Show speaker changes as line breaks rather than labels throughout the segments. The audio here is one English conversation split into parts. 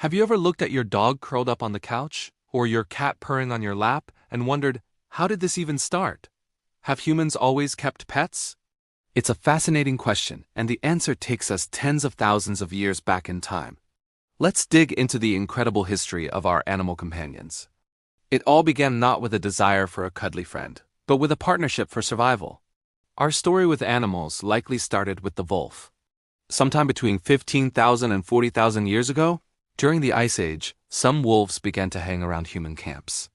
Have you ever looked at your dog curled up on the couch, or your cat purring on your lap, and wondered, how did this even start? Have humans always kept pets? It's a fascinating question, and the answer takes us tens of thousands of years back in time. Let's dig into the incredible history of our animal companions. It all began not with a desire for a cuddly friend, but with a partnership for survival. Our story with animals likely started with the wolf. Sometime between 15,000 and 40,000 years ago, during the Ice Age, some wolves began to hang around human camps.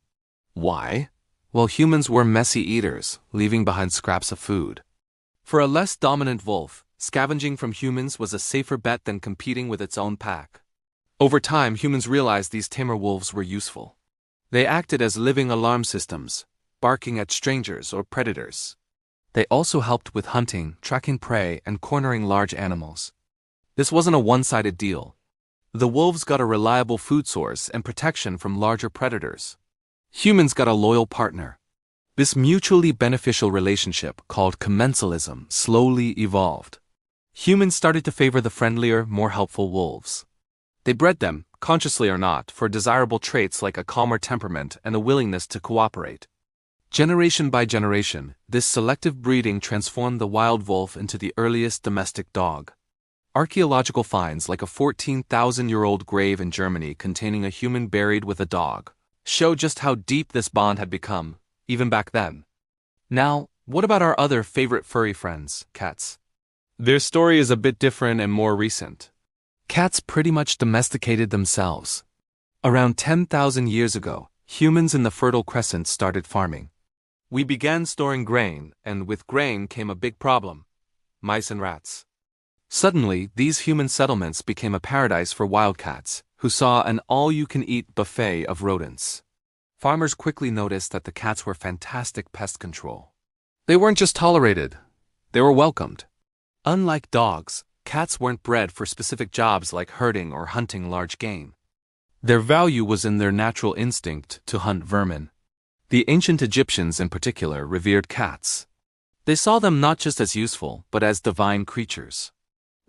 Why? Well, humans were messy eaters, leaving behind scraps of food. For a less dominant wolf, scavenging from humans was a safer bet than competing with its own pack. Over time, humans realized these tamer wolves were useful. They acted as living alarm systems, barking at strangers or predators. They also helped with hunting, tracking prey, and cornering large animals. This wasn't a one-sided deal. The wolves got a reliable food source and protection from larger predators. Humans got a loyal partner. This mutually beneficial relationship, called commensalism, slowly evolved. Humans started to favor the friendlier, more helpful wolves. They bred them, consciously or not, for desirable traits like a calmer temperament and a willingness to cooperate. Generation by generation, this selective breeding transformed the wild wolf into the earliest domestic dog. Archaeological finds like a 14,000-year-old grave in Germany containing a human buried with a dog show just how deep this bond had become, even back then. Now, what about our other favorite furry friends, cats? Their story is a bit different and more recent. Cats pretty much domesticated themselves. Around 10,000 years ago, humans in the Fertile Crescent started farming. We began storing grain, and with grain came a big problem: mice and rats. Suddenly, these human settlements became a paradise for wildcats, who saw an all-you-can-eat buffet of rodents. Farmers quickly noticed that the cats were fantastic pest control. They weren't just tolerated, they were welcomed. Unlike dogs, cats weren't bred for specific jobs like herding or hunting large game. Their value was in their natural instinct to hunt vermin. The ancient Egyptians in particular revered cats. They saw them not just as useful, but as divine creatures.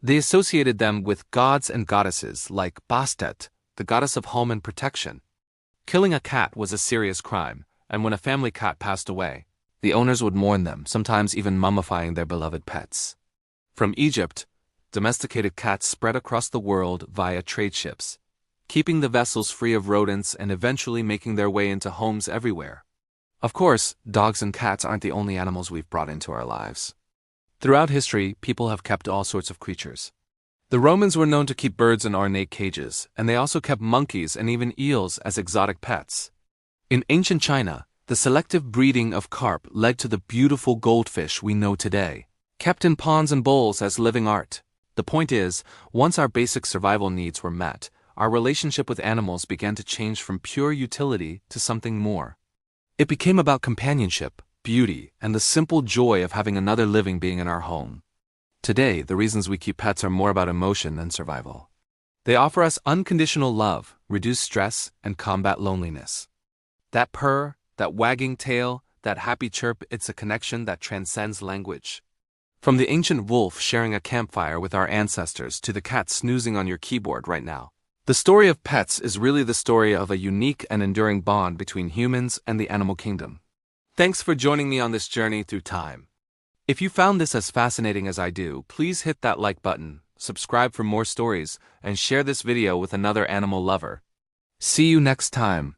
They associated them with gods and goddesses like Bastet, the goddess of home and protection. Killing a cat was a serious crime, and when a family cat passed away, the owners would mourn them, sometimes even mummifying their beloved pets. From Egypt, domesticated cats spread across the world via trade ships, keeping the vessels free of rodents and eventually making their way into homes everywhere. Of course, dogs and cats aren't the only animals we've brought into our lives. Throughout history, people have kept all sorts of creatures. The Romans were known to keep birds in ornate cages, and they also kept monkeys and even eels as exotic pets. In ancient China, the selective breeding of carp led to the beautiful goldfish we know today, kept in ponds and bowls as living art. The point is, once our basic survival needs were met, our relationship with animals began to change from pure utility to something more. It became about companionship, beauty, and the simple joy of having another living being in our home. Today, the reasons we keep pets are more about emotion than survival. They offer us unconditional love, reduce stress, and combat loneliness. That purr, that wagging tail, that happy chirp, it's a connection that transcends language. From the ancient wolf sharing a campfire with our ancestors to the cat snoozing on your keyboard right now, the story of pets is really the story of a unique and enduring bond between humans and the animal kingdom. Thanks for joining me on this journey through time. If you found this as fascinating as I do, please hit that like button, subscribe for more stories, and share this video with another animal lover. See you next time.